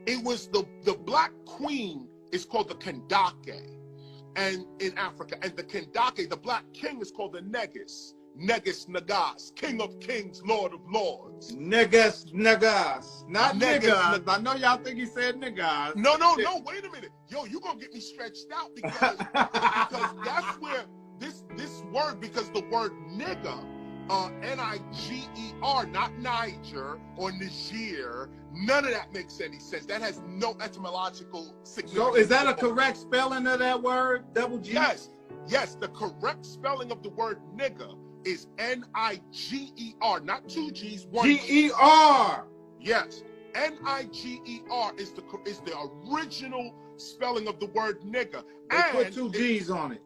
It was the black queen is called the Kandake, and in Africa, and the Kandake, the black king, is called the Negus. Negus Nagas, King of Kings, Lord of Lords. Negus Nagas, not niggas. I know y'all think he said niggas. No, wait a minute. Yo, you gonna get me stretched out because that's where this word, because the word nigger, Niger, not Niger or Niger, none of that makes any sense. That has no etymological significance. So is that a correct spelling of that word, double G? Yes, the correct spelling of the word nigger is Niger, not two G's, one G-E-R. Yes, Niger is the original spelling of the word nigger. They put two G's on it.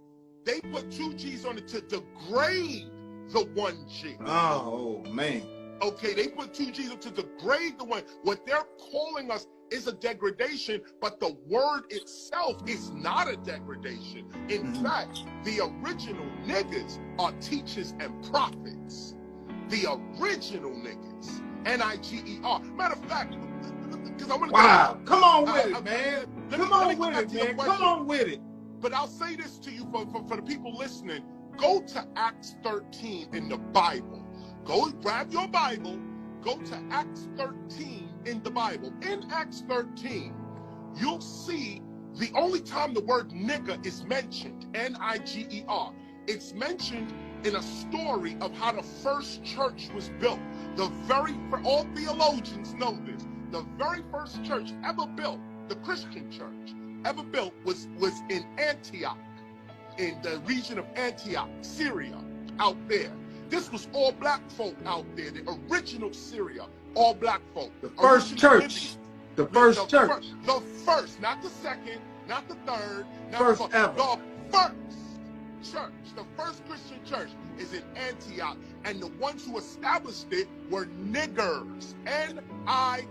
They put two G's on it to degrade the one G. Oh man. Okay, they put two G's to degrade the one. What they're calling us is a degradation, but the word itself is not a degradation. In fact, the original niggas are teachers and prophets. The original niggas, Niger. Matter of fact, because I want to. Wow, come on with it, man. Come on with it, man. Come on with it. But I'll say this to you for the people listening. Go to Acts 13 in the Bible. Go grab your Bible. Go to Acts 13 in the Bible. In Acts 13, you'll see the only time the word nigger is mentioned, Niger. It's mentioned in a story of how the first church was built. All theologians know this. The very first church ever built, the Christian church ever built, was in Antioch, in the region of Antioch, Syria, out there. This was all black folk out there, the original Syria, all black folk. The first church. The first church. The first, not the second, not the third, not first the ever. The first church, the first Christian church is in Antioch, and the ones who established it were niggers, Niggers,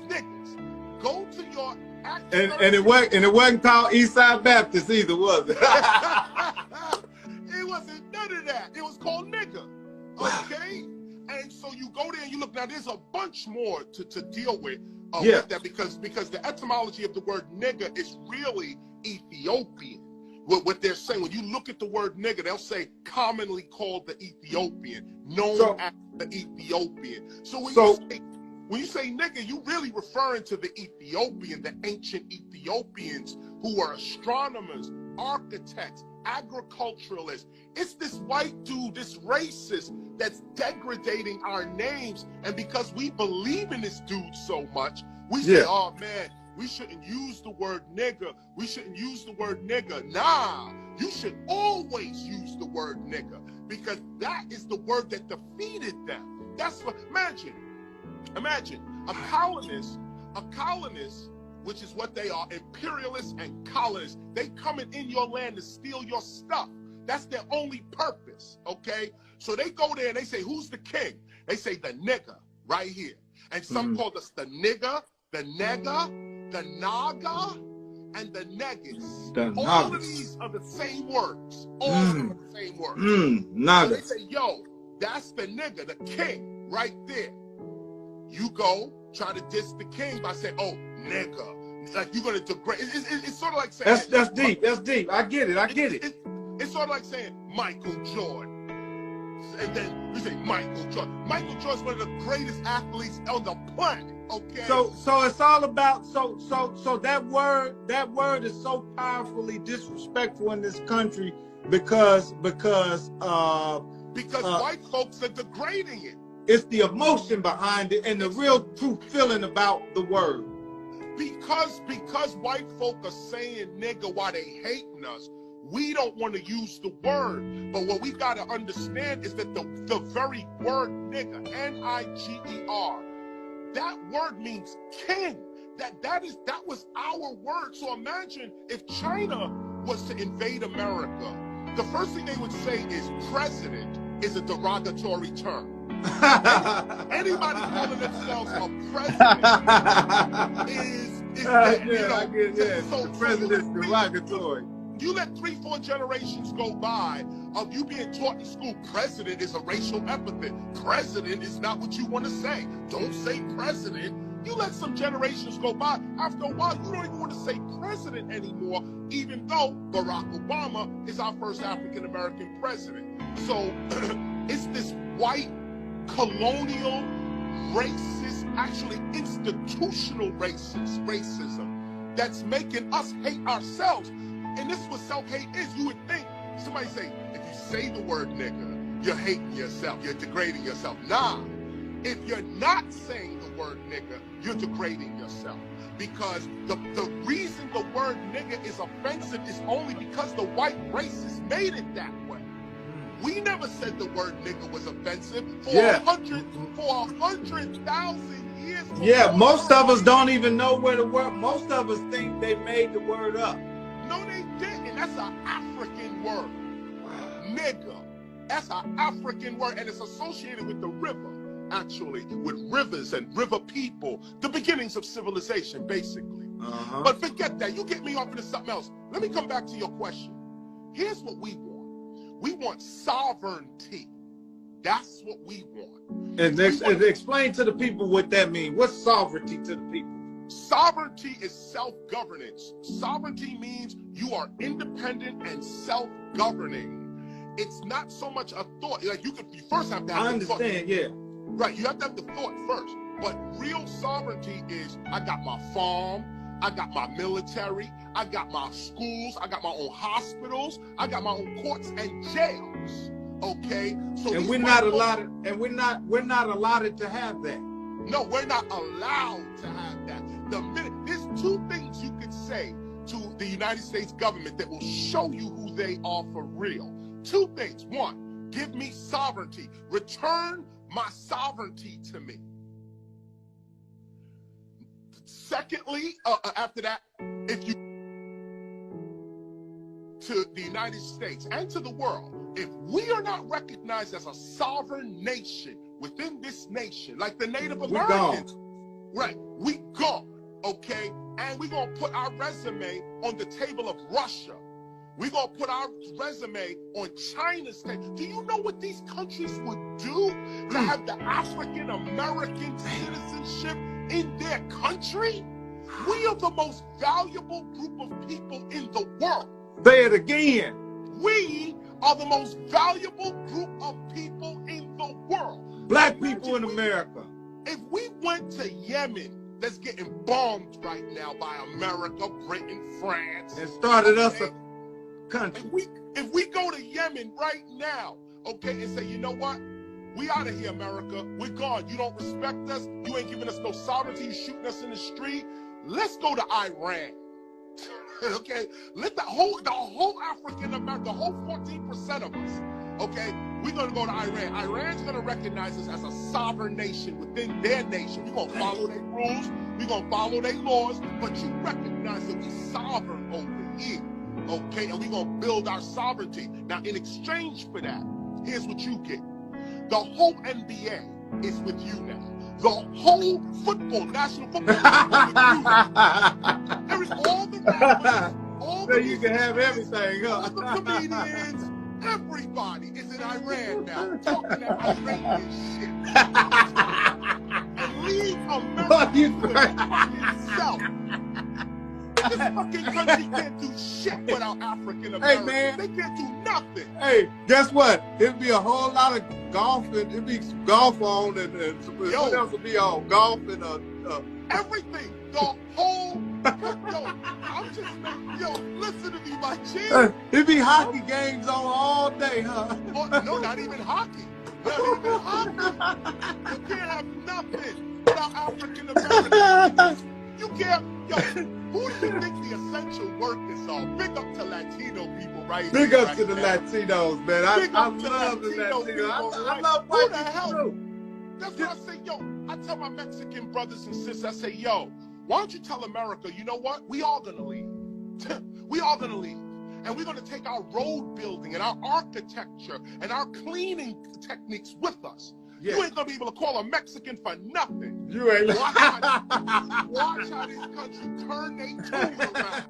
niggers. Go to your Acts and it wasn't called Eastside Baptist either, was it? It wasn't none of that. It was called nigger. Okay? And so you go there and you look. Now there's a bunch more to deal with that because the etymology of the word nigger is really Ethiopian. What they're saying, when you look at the word nigger, they'll say commonly called the Ethiopian, known as the Ethiopian. So when you say nigger, you really referring to the Ethiopian, the ancient Ethiopians who were astronomers, architects, agriculturalists. It's this white dude, this racist, that's degrading our names. And because we believe in this dude so much, we say, oh man, we shouldn't use the word nigger. We shouldn't use the word nigger. Nah, you should always use the word nigger, because that is the word that defeated them. That's what, imagine a colonist, which is what they are, imperialists and colonists. They coming in your land to steal your stuff. That's their only purpose, okay? So they go there and they say, who's the king? They say the nigger right here. And some call us the nigger, the nega, the naga, and the negus. All of these are the same words. All of them are the same words. Naga. So they say, yo, that's the nigger, the king, right there. You go try to diss the king by saying, oh, nigger. Like you're gonna degrade. It's sort of like saying that's deep. That's deep. I get it. It's sort of like saying Michael Jordan, and then you say Michael Jordan. Michael Jordan's one of the greatest athletes on the planet. Okay. So it's all about so that word is so powerfully disrespectful in this country because white folks are degrading it. It's the emotion behind it and the real true feeling about the word. Because white folk are saying nigger while they hating us, we don't want to use the word. But what we got to understand is that the very word nigger, N-I-G-E-R, that word means king. That was our word. So imagine if China was to invade America, the first thing they would say is president is a derogatory term. Anybody calling themselves a president is dead, you know? So the president's derogatory. You let 3-4 generations go by of you being taught in school, president is a racial epithet. President is not what you want to say. Don't say president. You let some generations go by. After a while, you don't even want to say president anymore, even though Barack Obama is our first African-American president. So it's this white, colonial, racist, actually institutional racism that's making us hate ourselves. And this is what self-hate is. You would think, somebody say, if you say the word nigger, you're hating yourself, you're degrading yourself. Nah, if you're not saying the word nigger, you're degrading yourself. Because the reason the word nigger is offensive is only because the white racists made it that way. We never said the word nigger was offensive for 100,000 years. Yeah, most of us don't even know where the word, most of us think they made the word up. No, they didn't. That's an African word. Nigger. That's an African word, and it's associated with the river, actually, with rivers and river people, the beginnings of civilization, basically. But forget that. You get me off into something else. Let me come back to your question. Here's what we want. We want sovereignty. That's what we want. And explain to the people what that means. What's sovereignty to the people? Sovereignty is self-governance. Sovereignty means you are independent and self-governing. It's not so much a thought. Like you first have to have the thought. I understand, yeah. Right, you have to have the thought first. But real sovereignty is, I got my farm, I got my military, I got my schools, I got my own hospitals, I got my own courts and jails. Okay? So and we're not allotted, and we're not allotted to have that. No, we're not allowed to have that. There's two things you could say to the United States government that will show you who they are for real. Two things. One, give me sovereignty. Return my sovereignty to me. Secondly, after that, if you to the United States and to the world, if we are not recognized as a sovereign nation within this nation, like the Native Americans, right? We gone, okay? And we're gonna put our resume on the table of Russia. We're gonna put our resume on China's table. Do you know what these countries would do to have the African American citizenship in their country? We are the most valuable group of people in the world. Say it again. We are the most valuable group of people in the world. Black people in America. If we went to Yemen, that's getting bombed right now by America, Britain, France, and started us a country. If we go to Yemen right now, okay, and say, you know what? We out of here, America. We're gone. You don't respect us. You ain't giving us no sovereignty. You shooting us in the street. Let's go to Iran. Okay, let the whole African America, the whole 14% of us, okay, we're gonna go to Iran. Iran's gonna recognize us as a sovereign nation within their nation. We're gonna follow their rules, we're gonna follow their laws, but you recognize that we're sovereign over here, okay, and we're gonna build our sovereignty. Now, in exchange for that, here's what you get. The whole NBA is with you now. The whole football, national football, there is all the rappers, all so you can have everything, huh? All the comedians, everybody is in Iran now, talking that Iranian shit. And leave America to itself. This fucking country can't do shit without African Americans. Hey, man. They can't do nothing. Hey, guess what? It'd be a whole lot of golf, and it'd be golf on, and what else would be on? Golf and everything. The whole. Listen to me, my G. It'd be hockey games on all day, huh? Oh, no, not even hockey. Not even hockey. You can't have nothing without African Americans. You can't. Yo, who do you think the essential workers are? Big up to Latino people, right? Big up to the Latinos, man. I love the Latinos. I love white people too. That's what I say, yo. I tell my Mexican brothers and sisters, I say, yo, why don't you tell America, you know what? We all gonna leave. We all gonna leave. And we're gonna take our road building and our architecture and our cleaning techniques with us. Yeah. You ain't gonna be able to call a Mexican for nothing. You ain't. Watch how this country turn their tune around.